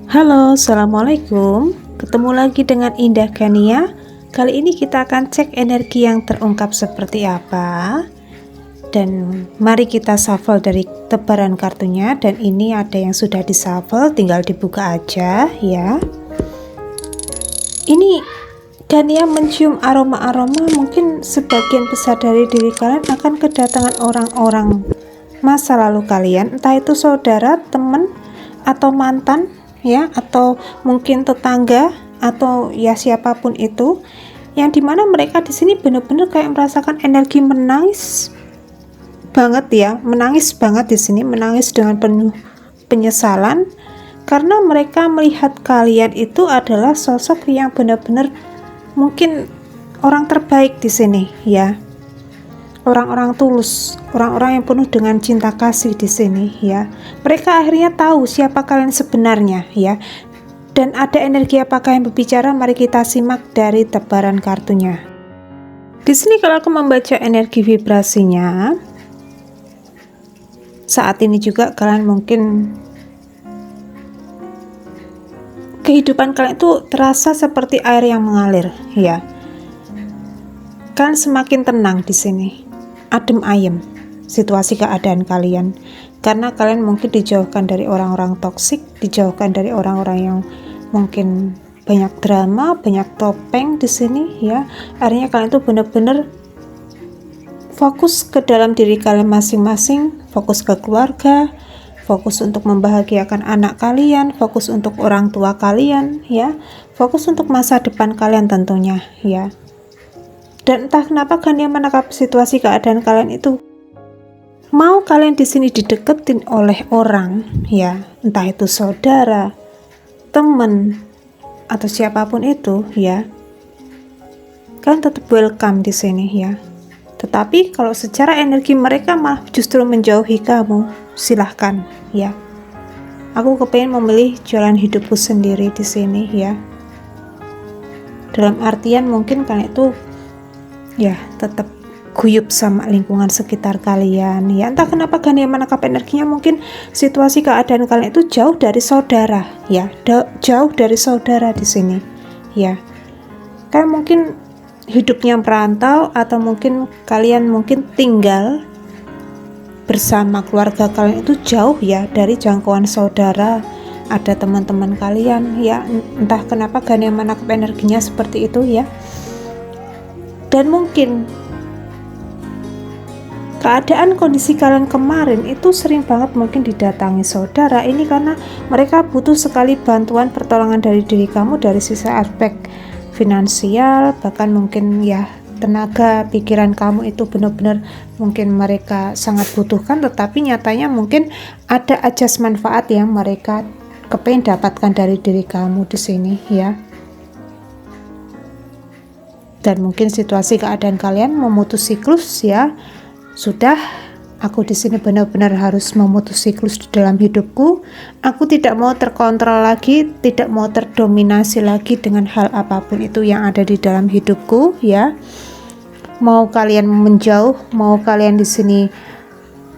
Halo, Assalamualaikum. Ketemu lagi dengan Indah Gania. Kali ini kita akan cek energi yang terungkap seperti apa. Dan mari kita shuffle dari tebaran kartunya. Dan ini ada yang sudah di-shuffle, tinggal dibuka aja ya. Ini Gania mencium aroma-aroma, mungkin sebagian besar dari diri kalian akan kedatangan orang-orang masa lalu kalian, entah itu saudara, teman, atau mantan ya, atau mungkin tetangga, atau ya siapapun itu, yang dimana mereka di sini benar-benar kayak merasakan energi menangis banget ya, menangis banget di sini, menangis dengan penuh penyesalan karena mereka melihat kalian itu adalah sosok yang benar-benar mungkin orang terbaik di sini ya. Orang-orang tulus, orang-orang yang penuh dengan cinta kasih di sini ya. Mereka akhirnya tahu siapa kalian sebenarnya ya. Dan ada energi apakah yang berbicara? Mari kita simak dari tebaran kartunya. Di sini kalau aku membaca energi vibrasinya, saat ini juga kalian mungkin kehidupan kalian itu terasa seperti air yang mengalir ya. Kalian semakin tenang di sini. Adem ayem situasi keadaan kalian karena kalian mungkin dijauhkan dari orang-orang toksik, dijauhkan dari orang-orang yang mungkin banyak drama, banyak topeng di sini ya. Akhirnya kalian tuh benar-benar fokus ke dalam diri kalian masing-masing, fokus ke keluarga, fokus untuk membahagiakan anak kalian, fokus untuk orang tua kalian ya, fokus untuk masa depan kalian tentunya ya. Dan entah kenapa Gania menangkap situasi keadaan kalian itu mau kalian di sini dideketin oleh orang ya, entah itu saudara, teman, atau siapapun itu ya. Kalian tetap welcome di sini ya. Tetapi kalau secara energi mereka malah justru menjauhi kamu, silahkan ya. Aku kepengen memilih jalan hidupku sendiri di sini ya. Dalam artian mungkin kalian itu ya tetap guyup sama lingkungan sekitar kalian ya. Entah kenapa Gania menangkap energinya, mungkin situasi keadaan kalian itu jauh dari saudara ya, jauh dari saudara di sini ya. Kalian mungkin hidupnya merantau, atau mungkin kalian mungkin tinggal bersama keluarga kalian itu jauh ya dari jangkauan saudara, ada teman-teman kalian ya. Entah kenapa Gania menangkap energinya seperti itu ya. Dan mungkin keadaan kondisi kalian kemarin itu sering banget mungkin didatangi saudara ini karena mereka butuh sekali bantuan pertolongan dari diri kamu dari sisi aspek finansial, bahkan mungkin ya tenaga pikiran kamu itu benar-benar mungkin mereka sangat butuhkan, tetapi nyatanya mungkin ada ajas manfaat yang mereka kepengen dapatkan dari diri kamu di sini ya. Dan mungkin situasi keadaan kalian memutus siklus ya. Sudah, aku di sini benar-benar harus memutus siklus di dalam hidupku. Aku tidak mau terkontrol lagi, tidak mau terdominasi lagi dengan hal apapun itu yang ada di dalam hidupku ya. Mau kalian menjauh, mau kalian di sini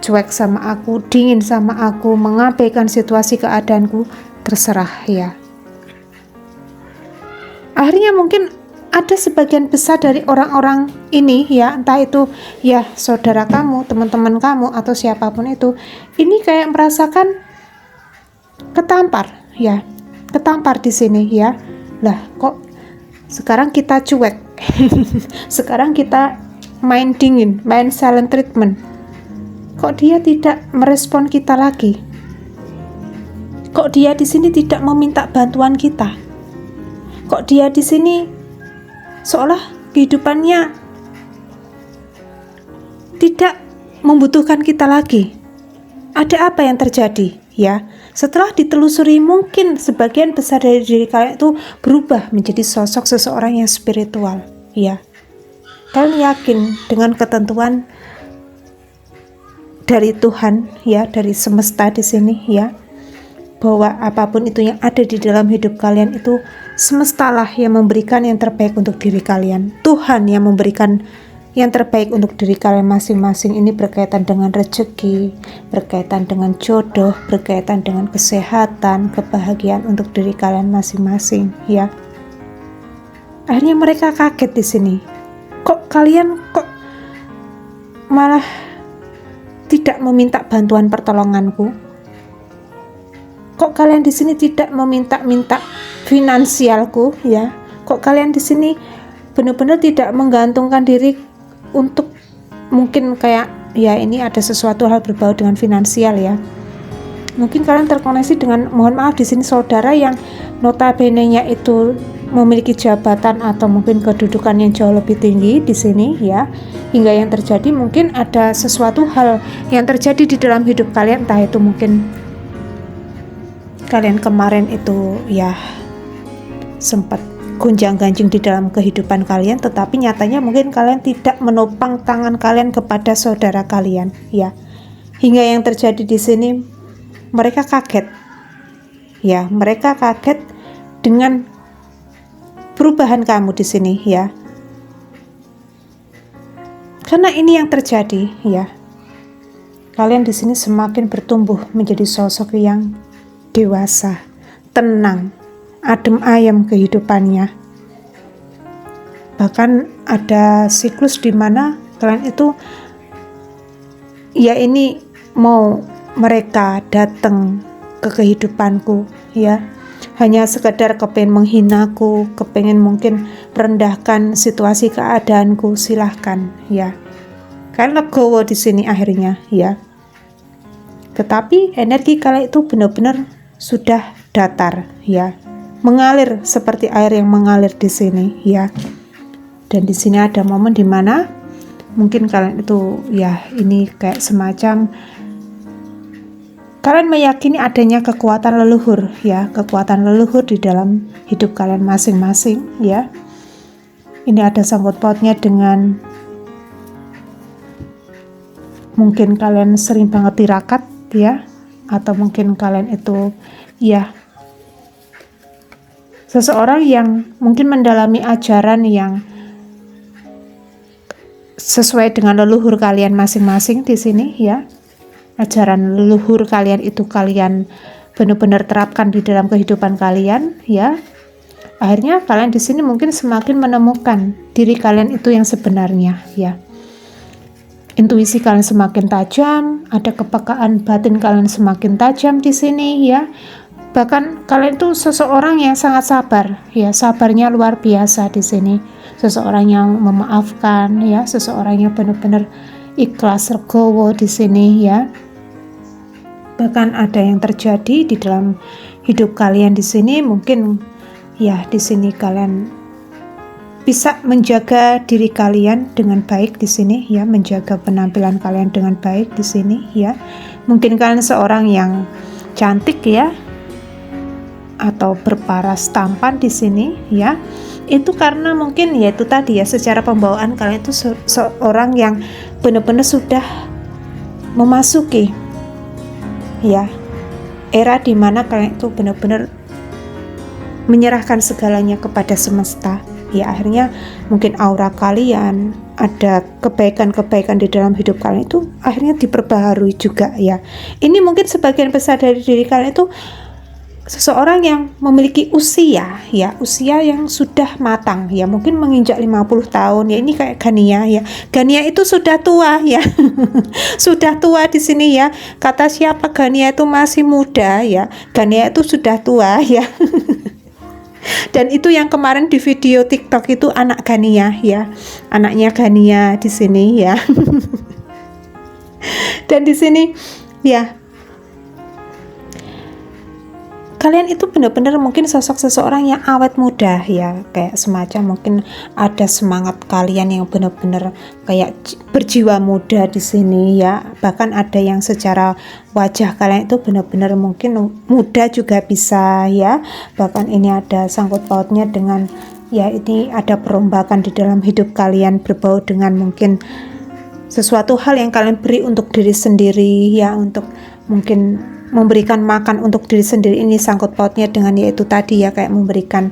cuek sama aku, dingin sama aku, mengabaikan situasi keadaanku, terserah ya. Akhirnya mungkin ada sebagian besar dari orang-orang ini ya, entah itu ya saudara kamu, teman-teman kamu, atau siapapun itu, ini kayak merasakan ketampar ya, ketampar di sini ya. Lah kok sekarang kita cuek, sekarang kita main dingin, main silent treatment, kok dia tidak merespon kita lagi, kok dia di sini tidak meminta bantuan kita, kok dia di sini seolah kehidupannya tidak membutuhkan kita lagi. Ada apa yang terjadi ya? Setelah ditelusuri, mungkin sebagian besar dari diri kalian itu berubah menjadi sosok seseorang yang spiritual ya. Kalian yakin dengan ketentuan dari Tuhan ya, dari semesta di sini ya, bahwa apapun itu yang ada di dalam hidup kalian itu semestalah yang memberikan yang terbaik untuk diri kalian. Tuhan yang memberikan yang terbaik untuk diri kalian masing-masing. Ini berkaitan dengan rezeki, berkaitan dengan jodoh, berkaitan dengan kesehatan, kebahagiaan untuk diri kalian masing-masing, ya. Akhirnya mereka kaget di sini. Kok malah tidak meminta bantuan pertolonganku? Kok kalian di sini tidak meminta finansialku, ya? Kok kalian di sini benar-benar tidak menggantungkan diri untuk mungkin kayak ya ini ada sesuatu hal berbau dengan finansial, ya. Mungkin kalian terkoneksi dengan, mohon maaf di sini saudara yang notabene-nya itu memiliki jabatan atau mungkin kedudukan yang jauh lebih tinggi di sini, ya. Hingga yang terjadi mungkin ada sesuatu hal yang terjadi di dalam hidup kalian, entah itu mungkin kalian kemarin itu ya sempat gonjang-ganjing di dalam kehidupan kalian, tetapi nyatanya mungkin kalian tidak menopang tangan kalian kepada saudara kalian, ya. Hingga yang terjadi di sini mereka kaget, ya. Mereka kaget dengan perubahan kamu di sini, ya. Karena ini yang terjadi, ya. Kalian di sini semakin bertumbuh menjadi sosok yang dewasa, tenang, adem ayem kehidupannya. Bahkan ada siklus di mana kalian itu ya ini mau mereka datang ke kehidupanku, ya, hanya sekedar kepengen menghinaku, kepengen mungkin merendahkan situasi keadaanku, silahkan, ya. Kalian legowo di sini akhirnya, ya. Tetapi energi kalian itu benar-benar sudah datar, ya, mengalir seperti air yang mengalir di sini, ya. Dan di sini ada momen di mana mungkin kalian itu ya ini kayak semacam kalian meyakini adanya kekuatan leluhur, ya, kekuatan leluhur di dalam hidup kalian masing-masing, ya. Ini ada sangkut pautnya dengan mungkin kalian sering banget tirakat, ya, atau mungkin kalian itu ya seseorang yang mungkin mendalami ajaran yang sesuai dengan leluhur kalian masing-masing di sini, ya. Ajaran leluhur kalian itu kalian benar-benar terapkan di dalam kehidupan kalian, ya. Akhirnya kalian di sini mungkin semakin menemukan diri kalian itu yang sebenarnya, ya. Intuisi kalian semakin tajam, ada kepekaan batin kalian semakin tajam di sini, ya. Bahkan kalian itu seseorang yang sangat sabar, ya, sabarnya luar biasa di sini. Seseorang yang memaafkan, ya, seseorang yang benar-benar ikhlas legowo di sini, ya. Bahkan ada yang terjadi di dalam hidup kalian di sini, mungkin ya di sini kalian bisa menjaga diri kalian dengan baik di sini, ya, menjaga penampilan kalian dengan baik di sini, ya. Mungkin kalian seorang yang cantik, ya, atau berparas tampan di sini, ya. Itu karena mungkin ya itu tadi, ya, secara pembawaan kalian itu seorang yang benar-benar sudah memasuki, ya, era di mana kalian itu benar-benar menyerahkan segalanya kepada semesta, ya. Akhirnya mungkin aura kalian, ada kebaikan-kebaikan di dalam hidup kalian itu akhirnya diperbaharui juga, ya. Ini mungkin sebagian besar dari diri kalian itu seseorang yang memiliki usia, ya, usia yang sudah matang, ya, mungkin menginjak 50 tahun, ya. Ini kayak Gania, ya. Gania itu sudah tua, ya. Sudah tua di sini, ya. Kata siapa Gania itu masih muda, ya. Gania itu sudah tua, ya. Dan itu yang kemarin di video TikTok itu anak Gania, ya. Anaknya Gania di sini, ya. Dan di sini, ya, kalian itu benar-benar mungkin sosok seseorang yang awet muda, ya, kayak semacam mungkin ada semangat kalian yang benar-benar kayak berjiwa muda di sini, ya. Bahkan ada yang secara wajah kalian itu benar-benar mungkin muda juga bisa, ya. Bahkan ini ada sangkut pautnya dengan ya ini ada perombakan di dalam hidup kalian berbau dengan mungkin sesuatu hal yang kalian beri untuk diri sendiri, ya, untuk mungkin memberikan makan untuk diri sendiri. Ini sangkut pautnya dengan yaitu tadi, ya, kayak memberikan,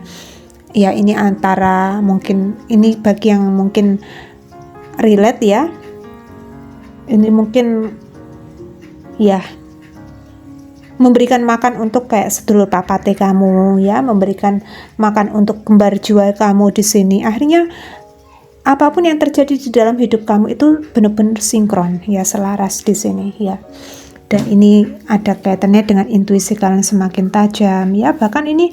ya, ini antara mungkin ini bagi yang mungkin relate ya. Ini mungkin ya memberikan makan untuk kayak sedulur papate kamu ya, memberikan makan untuk kembar jual kamu di sini. Akhirnya apapun yang terjadi di dalam hidup kamu itu benar-benar sinkron ya, selaras di sini ya. Dan ini ada kaitannya dengan intuisi kalian semakin tajam ya. Bahkan ini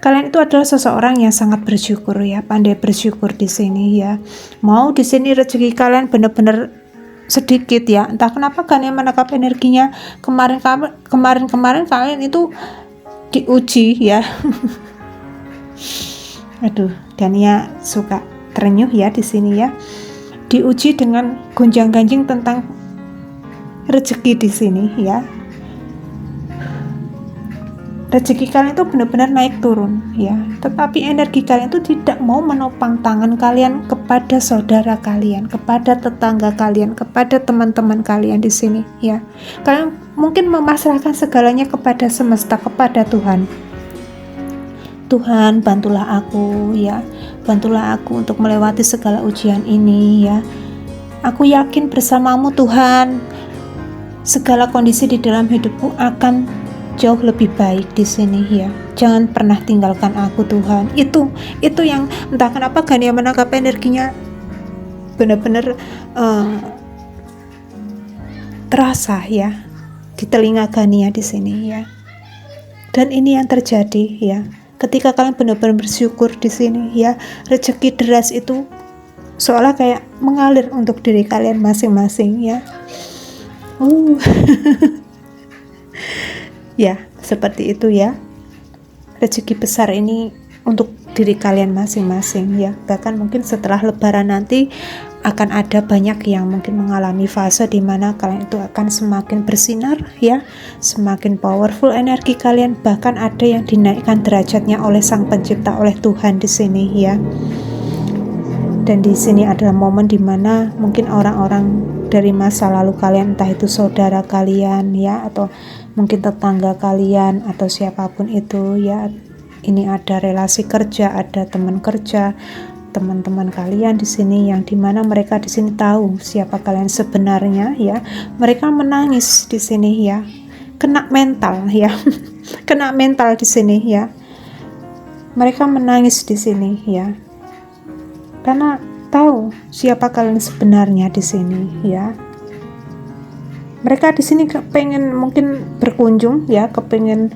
kalian itu adalah seseorang yang sangat bersyukur ya, pandai bersyukur di sini ya. Mau di sini rezeki kalian benar-benar sedikit ya, entah kenapa kan yang menangkap energinya kemarin kalian itu diuji ya. Aduh, Dania suka terenyuh ya di sini ya, diuji dengan gonjang-ganjing tentang rezeki di sini ya. Rezeki kalian itu benar-benar naik turun ya, tetapi energi kalian itu tidak mau menopang tangan kalian kepada saudara kalian, kepada tetangga kalian, kepada teman-teman kalian di sini ya. Kalian mungkin memasrahkan segalanya kepada semesta, kepada Tuhan. Tuhan, bantulah aku ya, bantulah aku untuk melewati segala ujian ini ya. Aku yakin bersamamu Tuhan, segala kondisi di dalam hidupku akan jauh lebih baik di sini ya. Jangan pernah tinggalkan aku Tuhan. Itu yang entah kenapa Gania menangkap energinya benar-benar terasa ya di telinga Gania di sini ya. Dan ini yang terjadi ya. Ketika kalian benar-benar bersyukur di sini ya, rezeki deras itu seolah kayak mengalir untuk diri kalian masing-masing ya. Ya, seperti itu ya. Rezeki besar ini untuk diri kalian masing-masing ya. Bahkan mungkin setelah lebaran nanti akan ada banyak yang mungkin mengalami fase di mana kalian itu akan semakin bersinar ya, semakin powerful energi kalian, bahkan ada yang dinaikkan derajatnya oleh Sang Pencipta, oleh Tuhan di sini ya. Dan di sini adalah momen di mana mungkin orang-orang dari masa lalu kalian, entah itu saudara kalian ya, atau mungkin tetangga kalian atau siapapun itu ya, ini ada relasi kerja, ada teman kerja, teman-teman kalian di sini yang dimana mereka di sini tahu siapa kalian sebenarnya ya. Mereka menangis di sini ya, kena mental ya, kena mental di sini ya. Mereka menangis di sini ya, karena tahu siapa kalian sebenarnya di sini ya. Mereka di sini kepengen mungkin berkunjung ya, kepengen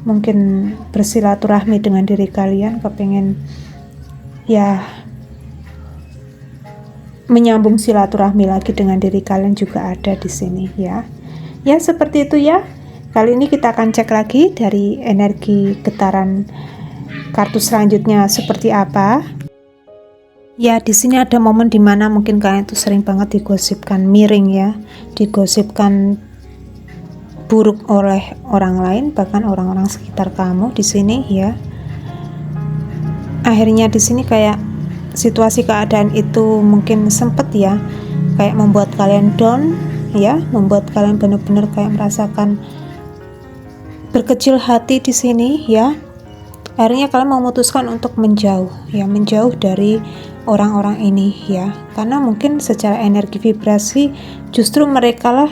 mungkin bersilaturahmi dengan diri kalian, kepengen ya menyambung silaturahmi lagi dengan diri kalian juga ada di sini ya. Ya seperti itu ya. Kali ini kita akan cek lagi dari energi getaran kartu selanjutnya seperti apa. Ya, di sini ada momen dimana mungkin kalian tuh sering banget digosipkan miring ya, digosipkan buruk oleh orang lain, bahkan orang-orang sekitar kamu di sini ya. Akhirnya di sini kayak situasi keadaan itu mungkin sempet ya, kayak membuat kalian down ya, membuat kalian benar-benar kayak merasakan berkecil hati di sini ya. Akhirnya kalian memutuskan untuk menjauh ya, menjauh dari orang-orang ini ya, karena mungkin secara energi vibrasi justru mereka lah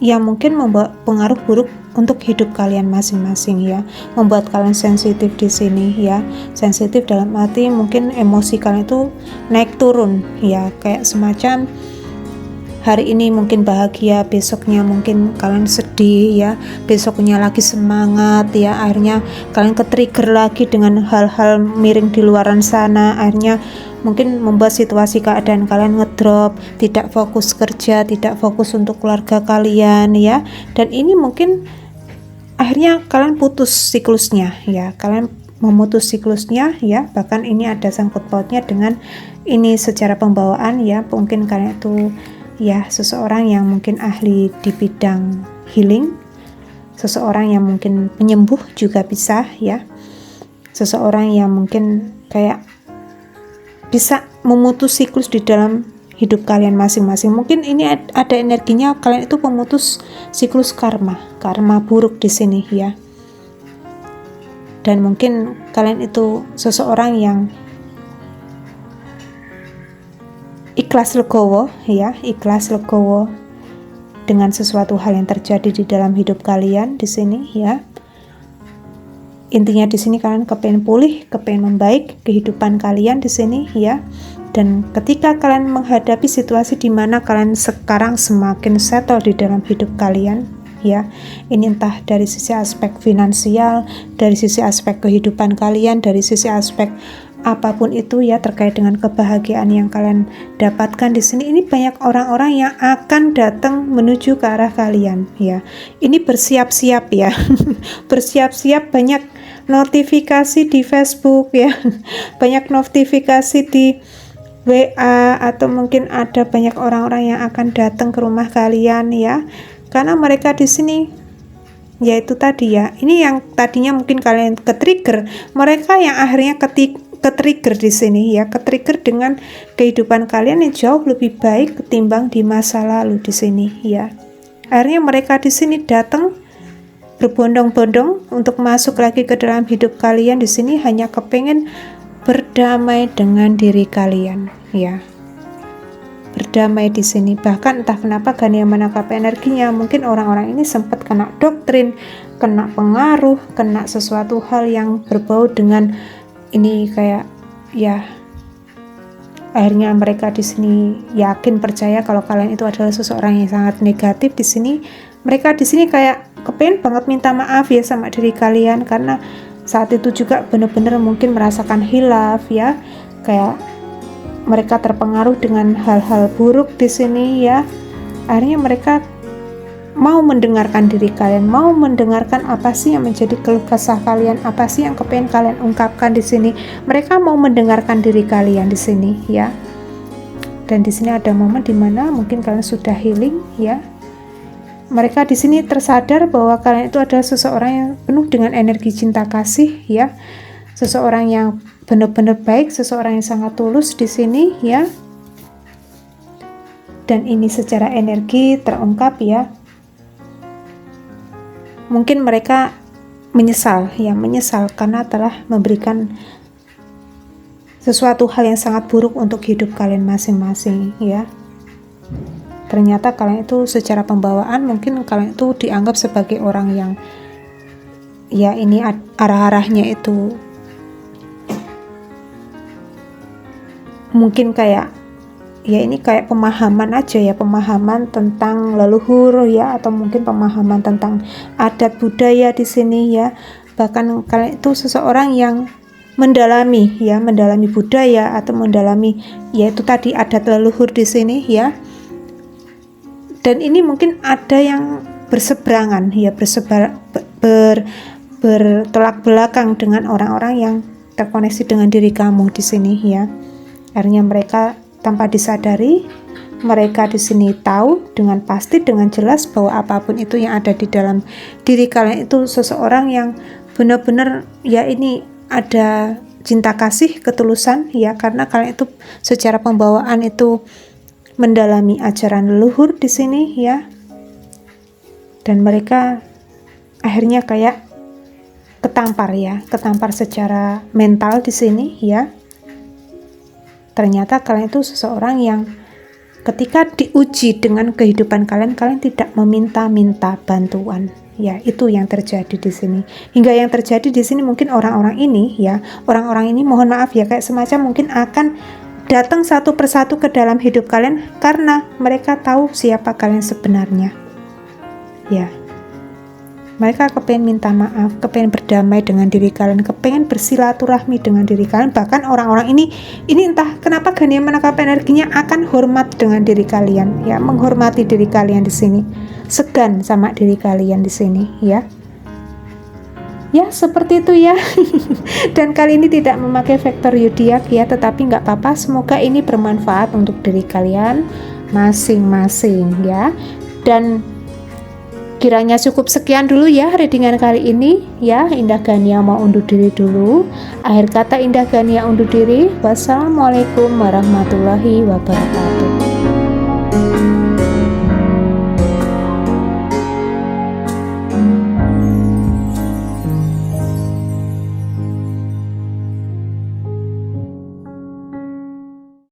yang mungkin membawa pengaruh buruk untuk hidup kalian masing-masing ya, membuat kalian sensitif di sini ya. Sensitif dalam arti mungkin emosi kalian itu naik turun ya, kayak semacam hari ini mungkin bahagia, besoknya mungkin kalian sedih ya, besoknya lagi semangat ya, akhirnya kalian ke-trigger lagi dengan hal-hal miring di luaran sana, akhirnya mungkin membuat situasi keadaan kalian ngedrop, tidak fokus kerja, tidak fokus untuk keluarga kalian ya. Dan ini mungkin akhirnya kalian putus siklusnya ya, kalian memutus siklusnya ya. Bahkan ini ada sangkut pautnya dengan ini secara pembawaan ya, mungkin kalian itu ya seseorang yang mungkin ahli di bidang healing, seseorang yang mungkin penyembuh juga bisa ya, seseorang yang mungkin kayak bisa memutus siklus di dalam hidup kalian masing-masing. Mungkin ini ada energinya kalian itu memutus siklus karma buruk di sini ya. Dan mungkin kalian itu seseorang yang ikhlas legowo ya, ikhlas legowo dengan sesuatu hal yang terjadi di dalam hidup kalian di sini ya. Intinya di sini kalian kepengen pulih, kepengen membaik kehidupan kalian di sini ya. Dan ketika kalian menghadapi situasi di mana kalian sekarang semakin settle di dalam hidup kalian ya, ini entah dari sisi aspek finansial, dari sisi aspek kehidupan kalian, dari sisi aspek apapun itu ya, terkait dengan kebahagiaan yang kalian dapatkan di sini, ini banyak orang-orang yang akan datang menuju ke arah kalian ya. Ini bersiap-siap ya. Bersiap-siap, banyak notifikasi di Facebook ya. Banyak notifikasi di WA, atau mungkin ada banyak orang-orang yang akan datang ke rumah kalian ya. Karena mereka di sini yaitu tadi ya, ini yang tadinya mungkin kalian ke-trigger, mereka yang akhirnya ke-trigger di sini ya, ke-trigger dengan kehidupan kalian yang jauh lebih baik ketimbang di masa lalu di sini ya. Akhirnya mereka di sini datang berbondong-bondong untuk masuk lagi ke dalam hidup kalian di sini, hanya kepengen berdamai dengan diri kalian ya. Berdamai di sini. Bahkan entah kenapa Gania menangkap energinya, mungkin orang-orang ini sempat kena doktrin, kena pengaruh, kena sesuatu hal yang berbau dengan ini kayak ya, akhirnya mereka di sini yakin, percaya kalau kalian itu adalah seseorang yang sangat negatif di sini. Mereka di sini kayak kepengen banget minta maaf ya sama diri kalian, karena saat itu juga benar-benar mungkin merasakan hilaf ya, kayak mereka terpengaruh dengan hal-hal buruk di sini ya. Akhirnya mereka mau mendengarkan diri kalian, mau mendengarkan apa sih yang menjadi keluh kesah kalian, apa sih yang kepengen kalian ungkapkan di sini. Mereka mau mendengarkan diri kalian di sini ya. Dan di sini ada momen dimana mungkin kalian sudah healing ya. Mereka di sini tersadar bahwa kalian itu adalah seseorang yang penuh dengan energi cinta kasih ya. Seseorang yang benar-benar baik, seseorang yang sangat tulus di sini ya. Dan ini secara energi terungkap ya. Mungkin mereka menyesal ya, menyesal karena telah memberikan sesuatu hal yang sangat buruk untuk hidup kalian masing-masing ya. Ternyata kalian itu secara pembawaan mungkin kalian itu dianggap sebagai orang yang ya, ini arah-arahnya itu mungkin kayak ya, ini kayak pemahaman aja ya, pemahaman tentang leluhur ya, atau mungkin pemahaman tentang adat budaya di sini ya. Bahkan kalian itu seseorang yang mendalami ya, mendalami budaya atau mendalami yaitu tadi adat leluhur di sini ya. Dan ini mungkin ada yang berseberangan ya, bertolak belakang dengan orang-orang yang terkoneksi dengan diri kamu di sini ya. Akhirnya mereka tanpa disadari, mereka di sini tahu dengan pasti, dengan jelas bahwa apapun itu yang ada di dalam diri kalian itu seseorang yang benar-benar ya, ini ada cinta kasih, ketulusan ya, karena kalian itu secara pembawaan itu mendalami ajaran leluhur di sini ya. Dan mereka akhirnya kayak ketampar ya, ketampar secara mental di sini ya. Ternyata kalian itu seseorang yang ketika diuji dengan kehidupan kalian, kalian tidak meminta-minta bantuan. Ya, itu yang terjadi di sini. Hingga yang terjadi di sini mungkin orang-orang ini ya, orang-orang ini mohon maaf ya, kayak semacam mungkin akan datang satu persatu ke dalam hidup kalian karena mereka tahu siapa kalian sebenarnya. Ya. Mereka kepengen minta maaf, kepengen berdamai dengan diri kalian, kepengen bersilaturahmi dengan diri kalian. Bahkan orang-orang ini entah kenapa Gania menangkap energinya akan hormat dengan diri kalian, ya, menghormati diri kalian di sini, segan sama diri kalian di sini, ya. Ya seperti itu ya. Dan kali ini tidak memakai vektor zodiak ya, tetapi nggak apa-apa. Semoga ini bermanfaat untuk diri kalian masing-masing ya. Dan kiranya cukup sekian dulu ya readingan kali ini ya. Indah Gania mau undur diri dulu. Akhir kata Indah Gania undur diri. Wassalamualaikum warahmatullahi wabarakatuh.